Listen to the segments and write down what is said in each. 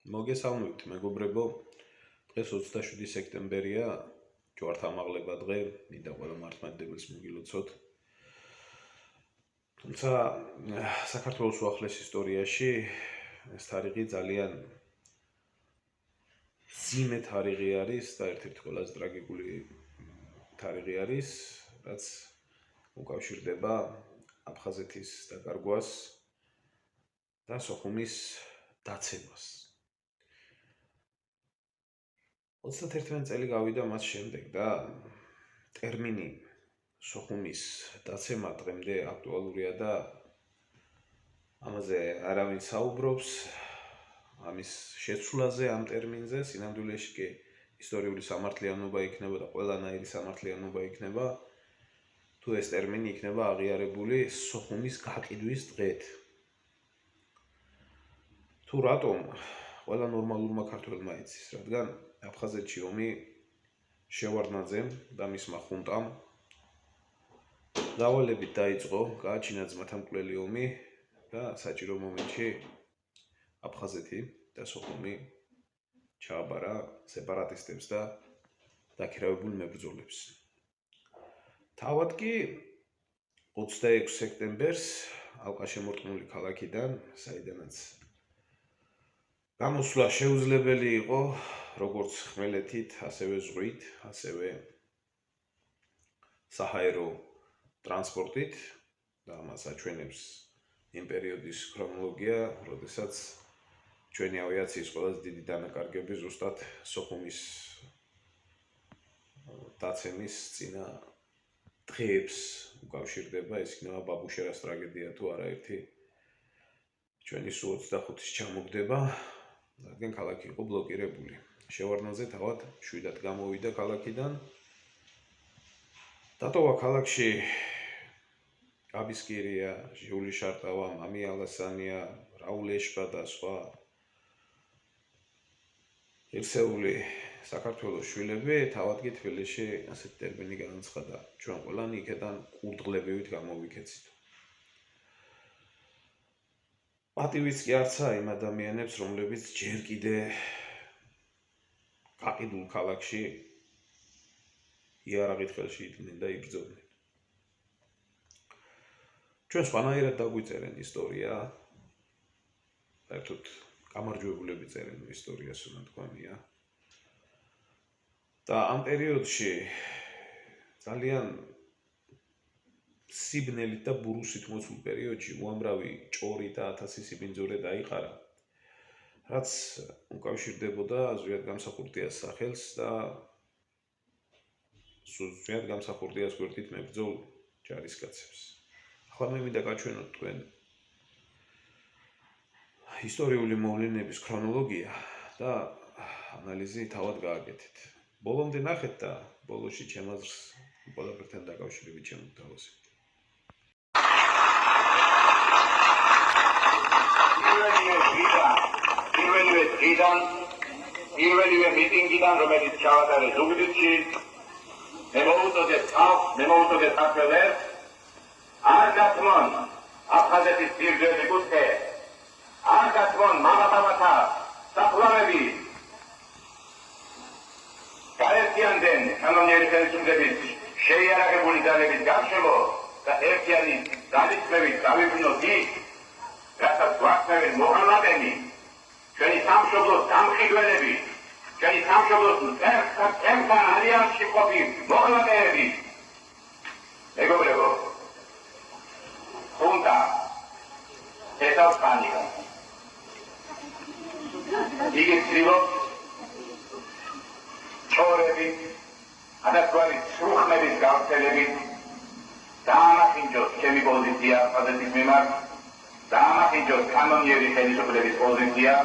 მოგესალმებით, მეგობრებო. დღეს 27 სექტემბერია, ჯვართამაღლება დღე, მინდა ყველა მართლმადიდებელს მოგილოცოთ. თუმცა საქართველოს უახლეს ისტორიაში ეს თარიღი ძალიან მძიმე თარიღი არის და ერთ-ერთი ყველაზე ტრაგიკული თარიღი არის, რაც უკავშირდება აფხაზეთის დაკარგვას და სოხუმის დაცემას. 31 წელი გავიდა მას შემდეგ და ტერმინი სოხუმის დაცემა დღემდე აქტუალურია და ამაზე არავინ საუბრობს, ამის შეცვლაზე ამ ტერმინზე, სინამდვილეში კი ისტორიული სამართლიანობა იქნება და ყველანაირი სამართლიანობა იქნება, თუ ეს ტერმინი იქნება აღიარებული სოხუმის გაყიდვის დღედ. თუ რატომ ყველა ნორმალურმა ქართველმა იცის, რადგან აფხაზეთში ომი შევარდნაძემ და მისმა ხუნტამ დავალებით დაიწყო, გააჩინა ძმათამკვლელი ომი და საჭირო მომენტში აფხაზეთი და სოხუმი ჩააბარა სეპარატისტებს და დაქირავებულ მებრძოლებს. თავად კი 26 სექტემბერს ალყაშემორტყმული ქალაქიდან, საიდანაც გამოსვლა შეუძლებელი იყო, როგორც ხმელეთით, ასევე ზღვით, ასევე საჰაერო ტრანსპორტით და მას აჩვენებს იმ პერიოდის ქრონოლოგია, როდესაც ჩვენი ავიაციის ყველაზე დიდი დანაკარგები ზუსტად სოხუმის დაცემის წინა დღეებს უკავშირდება, ეს იქნება ბაბუშერას ტრაგედია თუ არაერთი ჩვენი სუ 25-ის ჩამოგდება, რადგან ქალაქი იყო ბლოკირებული. შევარდნაძე თავად შვიდად გამოვიდა ქალაქიდან. დატოვა ქალაქში გაბისკირია, ჟიული შარტავა, მამი ალასანია, რაულ ეშბა და სხვა ღირსეული საქართველოს შვილები, თავად კი თბილისში ასეთი ტერმინი განაცხადა. ჩვენ ყველანი იქიდან კურდღლებივით გამოვიქეცით. პატივიც კი არცა იმ ადამიანებს, რომლებიც ჯერ კიდე გაყიდულ ქალაქში იარაღით ხელში იდგნენ და იბრძოდნენ. ჩვენ სხვანაირად დაგვიწერენ ისტორია, საერთოდ გამარჯვებულები წერენ ისტორიას, უნდა თქვენია. და ამ პერიოდში ძალიან სიბნელით და ბურუსით მოცულ პერიოდში უამრავი ჭორი და 1000 სიბინძურე დაიყარა, რაც უკავშირდებოდა ზვიად გამსახურდიას სახელს და ზვიად გამსახურდიას გვერდით მებრძოლ ჯარისკაცებს. ახლა მე მინდა გაჩვენოთ თქვენ ისტორიული მოვლენების ქრონოლოგია და ანალიზი თავად გააკეთეთ. ბოლომდე ნახეთ და ბოლოში ჩემ აზრს ყველაფერთან დაკავშირებით შემოგთავაზებთ. პირველივე მიტინგიდან, რომელიც ჩავატარეს ზუგდიდში, მემოუწოდეთ ქართველებს, არ გათმონ აფხაზეთის პირდები კუთხე, არ გათმონ მამაპაპათა საფლავები, გაერთიანდნენ კანონიერი ხელისუფლების შეიარაღებული ძალების გარშემო და ერთიანი ძალისხმევით დავიბრუნოთ ის, რასაც გვახსნევენ მოღალატენი, ჩვენი სამშობლოს დამხიდველები, ჩვენი სამშობლოს მწერთან ალიანსში მყოფი მოღალატეები. მეგობრებო, ხუნტა ეთავს პანიკა. იგი ცდილობს ჭორებით, ადასგვარი სრუხმების გავრცელებით დაამახინჯოს ჩემი პოზიცია აფხაზეთის მიმართ, დაამახინჯოს კანონიერი ხელისუფლების პოზიცია.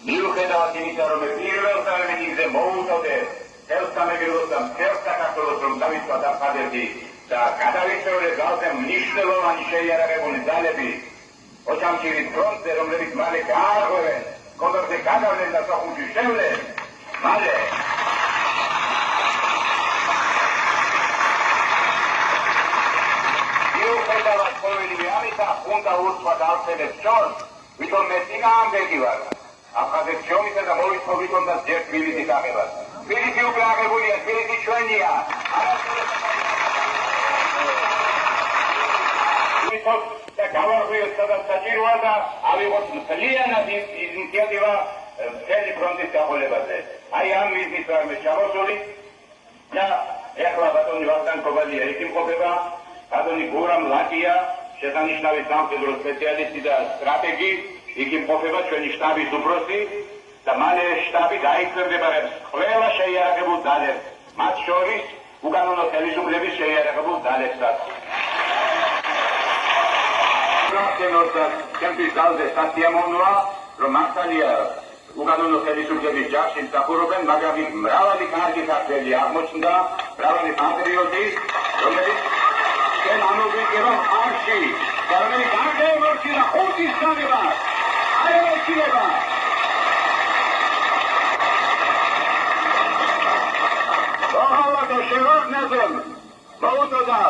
მიუხედავად იმისა, რომ პირველ მიტინგზე მოუწოდე ხელსამეგრელოს და მთელ საქართველოს, რომ დავიცვათ აფხაზეთი და გადავიწევრე ძალზე მნიშვნელოვანი შეიარაღებული ძალები ოჩამჩირის ფრონტზე, რომლებიც მალე გაარღვევენ, კონტრზე გადავლენ და სოხუმში შევლენ, მალე მიუხედავად ყოველივე ამისა, ხუნტა ურცხვად ავსებებს შორს, ვითომ მე წინააღმდეგი ვარ. აფხაზეთ შრომისა და მოვიცხოვით უნდა ჯერ თბილისის აღებას. თბილისი უკვე აღებულია, თბილისი ჩვენია. და გავარღვიოთ სადაც საჭიროა და ავიღოთ მთლიანად ინიციატივა მთელი ფრონტის გაყოლებაზე. აი ამ მიზნით ვართ ჩამოსული და ეხლა ბატონი ვახტანგ კობალია იქ იმყოფება, ბატონი გურამ ლაკია, შესანიშნავი სამხედრო სპეციალისტი და სტრატეგი, იქ იმყოფება ჩვენი შტაბის უფროსი და მალე შტაბი გაიქვემდებარებს ყველა შეიარაღებულ ძალებს, მათ შორის უკანონო ხელისუფლების შეიარაღებულ ძალებსაც. ჩემთვის ძალზე სასიამოვნოა, რომ მართალია უკანონო ხელისუფლების ჯარში მსახურობენ, მაგრამ იქ მრავალი კარგი ქართველი აღმოჩნდა, მრავალი პატრიოტი, რომელიც ჩვენ ამოვიგებთ არში, და რომელიც გარდაემორჩილა ხუთის გამება, არ ემორჩილება. მოჰალატო შევარდნაზემ, მოუწოდა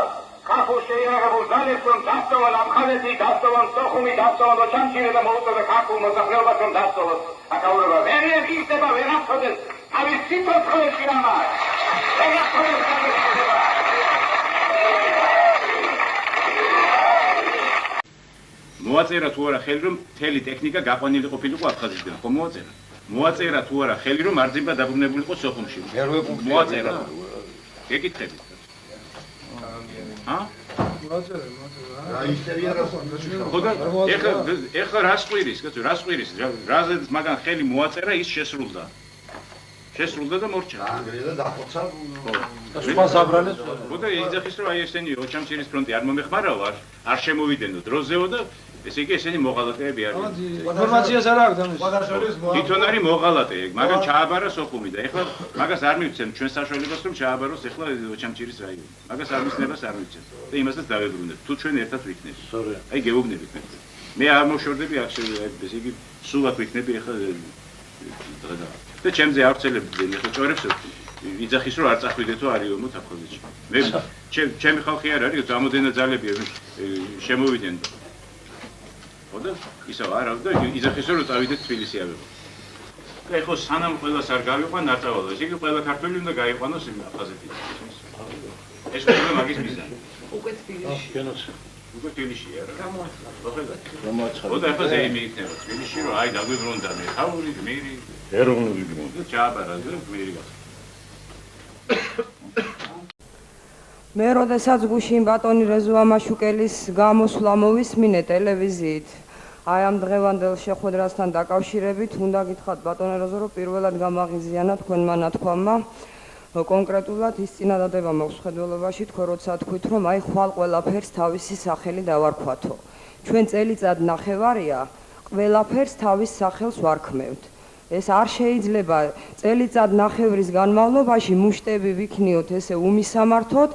ქართულ შეიარაღებულ ძალებს, რომ დასწავლონ აფხაზეთი, დასწავლონ სოხუმი, დასწავლონ ოჩამჩირე და მოუწოდა ქართულ მოსახლეობას, რომ დასწავლონ. აკავრება ვერ ეხიდება, ვერ აფხაზეთ თავის სიცოცხლეში ამას. ვერ აფხაზეთ თავის მოაწერა თუ არა ხელი, რომ მთელი ტექნიკა გაყვანილი ყოფილიყო აფხაზეთიდან, ხო მოაწერა? მოაწერა თუ არა ხელი, რომ მარძიბა დაბრუნებულიყო სოხუმში? მოაწერა. გეკითხებით. ეხლა რას ყვირის, კაცო, რას ყვირის? რაზეც მაგან ხელი მოაწერა, ის შესრულდა. შესრულდა და მორჩა. ანგრიელა დახოცა. სხვა საბრალეს. ხოდა იძახის რომ აი ესენი ოჩამჩირის ფრონტი არ მომეხმარაო, არ შემოვიდენო დროზეო და ესე იგი ესენი მოღალატეები არიან. ინფორმაციას არ აქვს ამის. თვითონ არის მოღალატე, მაგან ჩააბარა სოხუმი და ეხლა მაგას არ მივცემ ჩვენ საშუალებას რომ ჩააბაროს ეხლა ოჩამჩირის რაიონი. მაგას არ მისნებას არ მივცემ და იმასაც დავებრუნებ. თუ ჩვენ ერთად ვიქნებით. აი გეუბნებით მე. მე არ მოშორდები აქ ესე იგი სულად ვიქნები ეხლა და ჩემზე არ ვცელებდი ეხლა წორებს იძახის რომ არ წახვიდეთო არიომოთ აფხაზეთში. მე ჩემი ხალხი არ არის, ამოდენა ძალებია შემოვიდნენ. ხოდა ისევ არ აქვს და იძახის რომ წავიდეთ თბილისი ავიღო. და ეხლა სანამ ყველას არ გავიყვან ნაწავალო, ესე იგი ყველა ქართველი უნდა გაიყვანოს აფხაზეთში. ეს ყველა მაგის მიზანი. უკვე თბილისში. უკვე თბილისშია რა. გამოაცხადა. ხოდა ეხლა ზეიმი იქნება თბილისში რომ აი დაგვიბრუნდა მე ხაური გმირი ეროვნული გმირი. ჩააბარა და გმირი გახდა. მე როდესაც გუშინ ბატონი რეზო ამაშუკელის გამოსვლა მოვისმინე ტელევიზიით, აი ამ დღევანდელ შეხვედრასთან დაკავშირებით უნდა გითხრათ ბატონო რეზო, რომ პირველად გამაღიზიანა თქვენმა ნათქვამმა, კონკრეტულად ის წინადადება მაქვს ხედველობაში, თქვენ როცა თქვით, რომ აი ხვალ ყველაფერს თავისი სახელი დავარქვათო. ჩვენ წელიწად ნახევარია, ყველაფერს თავის სახელს ვარქმევთ. ეს არ შეიძლება წელიწად ნახევრის განმავლობაში მუშტები ვიქნიოთ ესე უმისამართოდ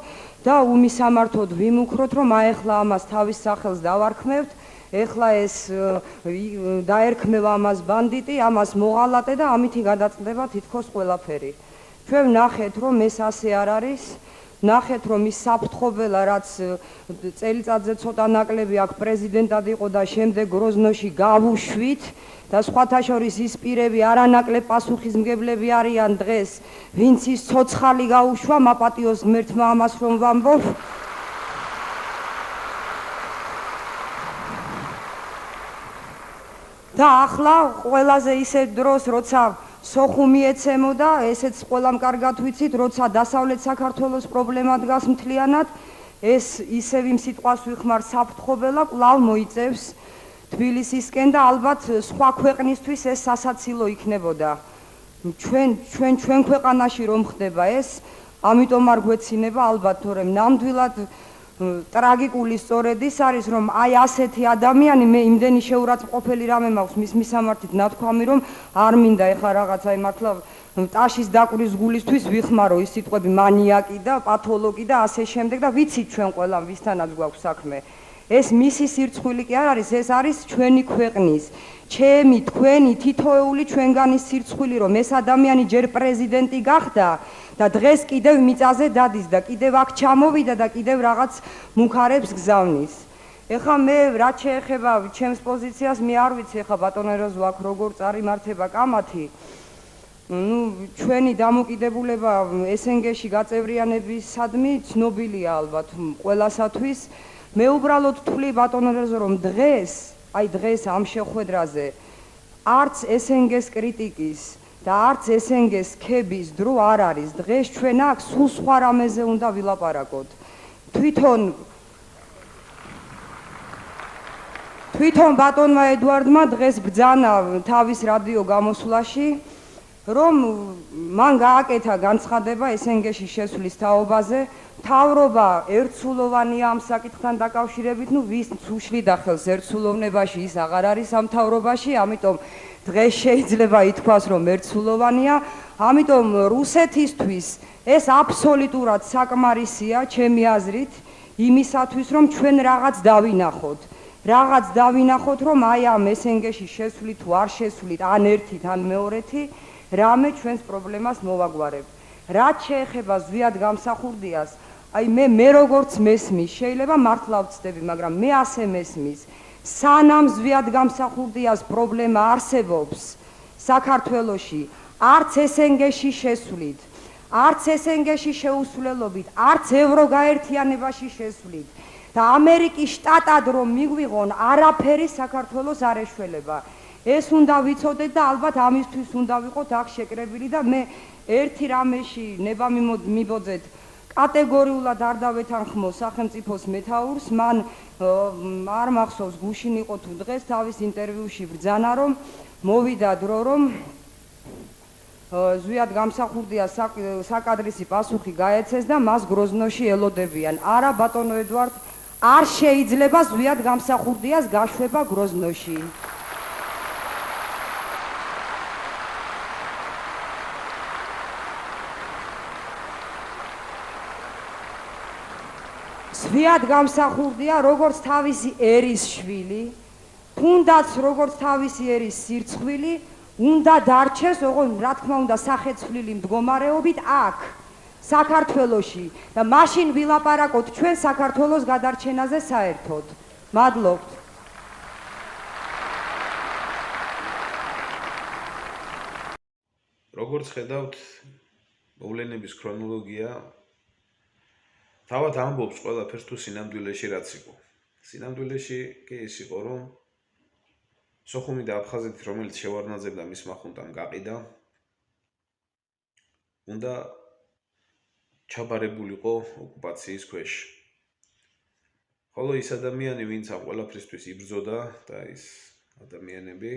და უმისამართოდ ვიმუქროთ, რომ აი ახლა ამას თავის სახელს დავარქმევთ, ეხლა ეს დაერქმევა ამას ბანდიტი, ამას მოღალატე და ამითი გადაწყდება თითქოს ყველაფერი. ჩვენ ვნახეთ, რომ ეს ასე არ არის, ვნახეთ, რომ ის საფრთხობელა, რაც წელიწადზე ცოტა ნაკლები აქ პრეზიდენტად იყო და შემდეგ გროზნოში გავუშვით და სხვათა შორის ის პირები არანაკლებ პასუხისმგებლები არიან დღეს, ვინც ის ცოცხალი გაუშვა, მაპატიოს ღმერთმა ამას რომ ვამბობ. და ახლა ყველაზე ისე დროს, როცა სოხუმი ეცემოდა, ესეც ყველამ კარგად ვიცით, როცა დასავლეთ საქართველოს პრობლემა დგას მთლიანად, ეს ისევ იმ სიტყვას ვიხმარ საფრთხობელა კვლავ მოიწევს თბილისისკენ და ალბათ სხვა ქვეყნისთვის ეს სასაცილო იქნებოდა. ჩვენ ქვეყანაში რომ ხდება ეს, ამიტომ არ გვეცინება ალბათ, თორემ ნამდვილად ტრაგიკული სწორედ ის არის, რომ აი ასეთი ადამიანი, მე იმდენი შეურაცხმყოფელი რამე მაქვს მის მისამართით ნათქვამი, რომ არ მინდა ეხლა რაღაცა მართლა ტაშის დაკვრის გულისთვის ვიხმარო ის სიტყვები მანიაკი და პათოლოგი და ასე შემდეგ და ვიცით ჩვენ ყველა ვისთანაც გვაქვს საქმე. ეს მისი სირცხვილი კი არ არის, ეს არის ჩვენი ქვეყნის, ჩემი, თქვენი, თითოეული ჩვენგანის სირცხვილი, რომ ეს ადამიანი ჯერ პრეზიდენტი გახდა და დღეს კიდევ მიწაზე დადის და კიდევ აქ ჩამოვიდა და კიდევ რაღაც მუქარებს გზავნის. ეხლა მე რაც შეეხება ჩემს პოზიციას, მე არ ვიცი ეხლა ბატონ ეროზო აქ როგორ წარიმართება კამათი. ჩვენი დამოკიდებულება SNG-ში გაწევრიანებისადმი ცნობილია ალბათ ყველასათვის. მე უბრალოდ ვთვლი ბატონ ეროზო, რომ დღეს ამ შეხვედრაზე არც SNG-ს კრიტიკის და არც SNG-ს ქების დრო არ არის. დღეს ჩვენ აქ სულ სხვა რამეზე უნდა ვილაპარაკოთ. თვითონ ბატონმა ედუარდმა დღეს ბრძანა თავის რადიო გამოსვლაში, რომ მან გააკეთა განცხადება SNG-ში შესვლის თაობაზე. მთავრობა ერთსულოვანია ამ საკითხთან დაკავშირებით, ვის უშლიდა ხელს ერთსულოვნებაში, ის აღარ არის ამ მთავრობაში, ამიტომ დღეს შეიძლება ითქვას, რომ ერთსულოვანია. ამიტომ რუსეთისთვის ეს აბსოლუტურად საკმარისია, ჩემი აზრით, იმისათვის, რომ ჩვენ რაღაც დავინახოთ, რომ აი ამ SNG-ში შესვლით თუ არ შესვლით, ან ერთით, ან მეორეთი, რამე ჩვენს პრობლემას მოვაგვარებ. რაც შეეხება ზვიად გამსახურდიას, აი მე როგორც მესმის, შეიძლება მართლა ვცდები, მაგრამ მე ასე მესმის, სანამ ზვიად გამსახურდიას პრობლემა არსებობს საქართველოში, არც SNG-ში შესვლით, არც SNG-ში შეუსვლელობით, არც ევროგაერთიანებაში შესვლით და ამერიკის შტატად რომ მიგვიღონ, არაფერი საქართველოს არ ეშველება. ეს უნდა ვიცოდეთ და ალბათ ამისთვის უნდა ვიყოთ აქ შეკრებილი და მე ერთი რამეში ნება მიბოძეთ, კატეგორიულად არ დავეთანხმო სახელმწიფოს მეთაურს, მან არ მახსოვს გუშინ იყო თუ დღეს თავის ინტერვიუში ბრძანა, რომ მოვიდა დრო, რომ ზვიად გამსახურდია საკადრისი პასუხი გაეცეს და მას გროზნოში ელოდებიან. არა ბატონო ედუარდ, არ შეიძლება ზვიად გამსახურდიას გაშვება გროზნოში. ზვიად გამსახურდია როგორც თავისი ერის შვილი, თუნდაც როგორც თავისი ერის სირცხვილი, უნდა დარჩეს, რა თქმა უნდა, სახეცვლილი მდგომარეობით აქ, საქართველოში და მაშინ ვილაპარაკოთ ჩვენ საქართველოს გადარჩენაზე საერთოდ. მადლობთ. როგორც ხედავთ, მოვლენების ქრონოლოგია თავად ამბობს ყველაფერს თუ სინამდვილეში რაც იყო. სინამდვილეში კი ის იყო, რომ სოხუმი და აფხაზეთი, რომელიც შევარდნაძემ და მისმა ხუნტამ გაყიდა, უნდა ჩაბარებულიყო ოკუპაციის ქვეშ. ხოლო ის ადამიანი, ვინც ამ ყველაფრისთვის იბრძოდა და ის ადამიანები,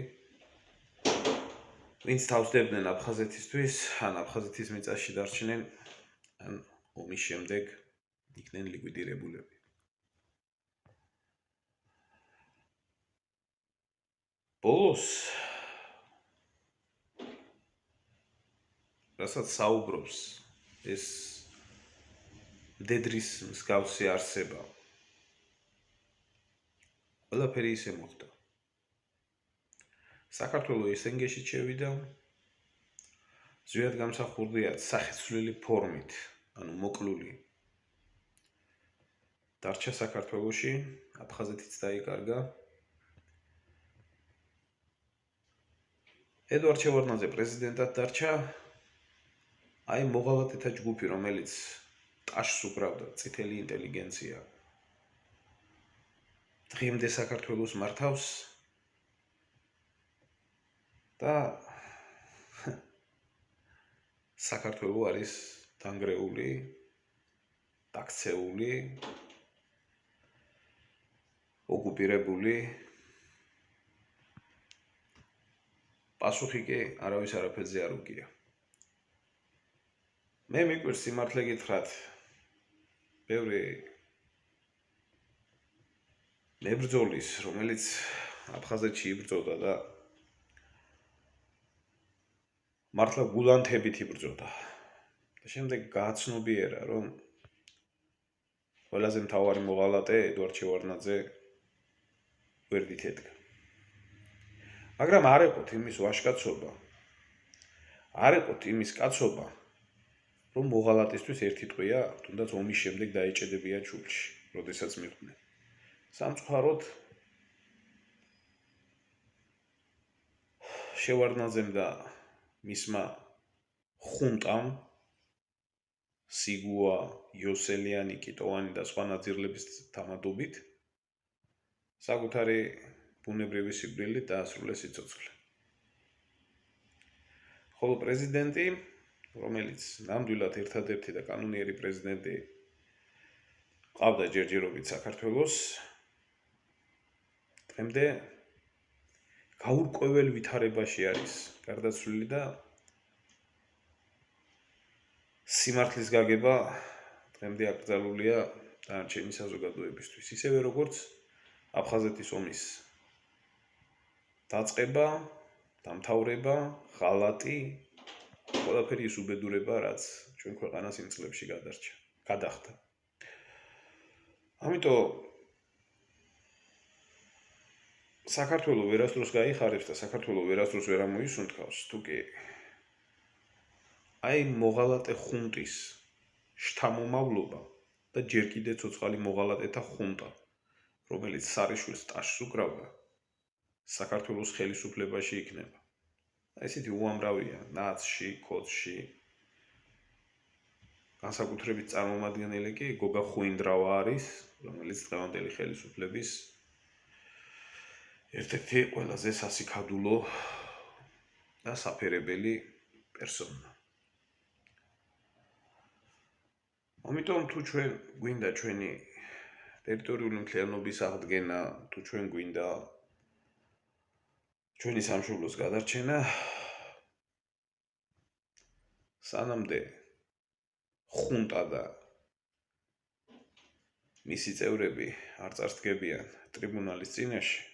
ვინც თავს დებდნენ აფხაზეთისთვის, ან აფხაზეთის მიწაში დარჩნენ, ან ომის შემდეგ იქნენ ლიკვიდირებულები. ბოლოს, რასაც საუბრობს ეს მდედრის მსგავსი არსება, ყველაფერი ისე მოხდა. საქართველოს SNG-ში შევიდა, ზვიად გამსახურდია სახეცვლილი ფორმით, ანუ მოკლული. დარჩა საქართველოში, აფხაზეთიც დაიკარგა. ედუარდ შევარდნაძე პრეზიდენტად დარჩა. აი მოღალატეთა ჯგუფი, რომელიც ტაშს უკრავდა, წითელი ინტელიგენცია. დღემდე საქართველოს მართავს და საქართველო არის დანგრეული, დაქცეული, ოკუპირებული. პასუხი კი არავის არაფერზე არ უგია. მე მიკვირს სიმართლე გითხრათ, ბევრი მებრძოლის, რომელიც აფხაზეთში იბრძოდა და მართლა გულანთებით იბრძოდა. და შემდეგ გააცნობიერა, რომ ყველაზე მთავარი მოღალატე ედუარდ შევარდნაძე გვერდით ედგა. მაგრამ არ ეყოთ იმის ვაჟკაცობა, არ ეყოთ იმის კაცობა, რომ მოღალატისთვის ერთი ტყვია, თუნდაც ომის შემდეგ დაეჭედებიან ჩულში, როდესაც მიხვდნენ. სამწუხაროდ შევარდნაძემ და მისმა ხუნტამ სიგუა, იოსელიანი, კიტოვანი და სხვა ნაძირლების თამადობით საკუთარი ბუნებრივი სიკვდილით დაასრულეს სიცოცხლე. ხოლო პრეზიდენტი, რომელიც ნამდვილად ერთადერთი და კანონიერი პრეზიდენტი ყავდა ჯერჯერობით საქართველოს, დღემდე გაურკვეველ ვითარებაში არის გარდაცვლილი და სიმართლის გაგება დღემდე აკრძალულია დანარჩენი საზოგადოებისთვის. ისევე როგორც აფხაზეთის ომის დაწყება, დამთავრება, ღალატი, ყველაფერი ის უბედურება, რაც ჩვენ ქვეყანას იმ წლებში გადახდა. ამიტომ საქართველოს ვერასდროს გაიხარებს და საქართველოს ვერასდროს ვერ ამოისუნთქავს, თუკი აი მოღალატე ხუნტის შთამომავლობა და ჯერ კიდე ცოცხალი მოღალატეთა ხუნტა, რომელიც სარიშვილს ტაშს უკრავდა, საქართველოს ხელისუფლებაში იქნება. ესეთი უამრავია ნაცში, კოდში. განსაკუთრებით წარმომადგენელი კი გოგა ხუინდრავა არის, რომელიც დღევანდელი ხელისუფლების ერთ-ერთი ყველაზე სასიქადულო და საფერებელი პერსონა. ამიტომ თუ ჩვენ გვინდა ჩვენი ტერიტორიული მთლიანობის აღდგენა, თუ ჩვენ გვინდა ჩვენი სამშობლოს გადარჩენა, სანამდე ხუნტა და მისი წევრები არ წარსდგებიან ტრიბუნალის წინაშე,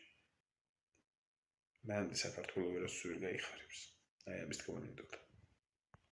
მანამდე საქართველოს ვერასდროს ვერ გაიხარებს. აი ამის თქმა მინდოდა.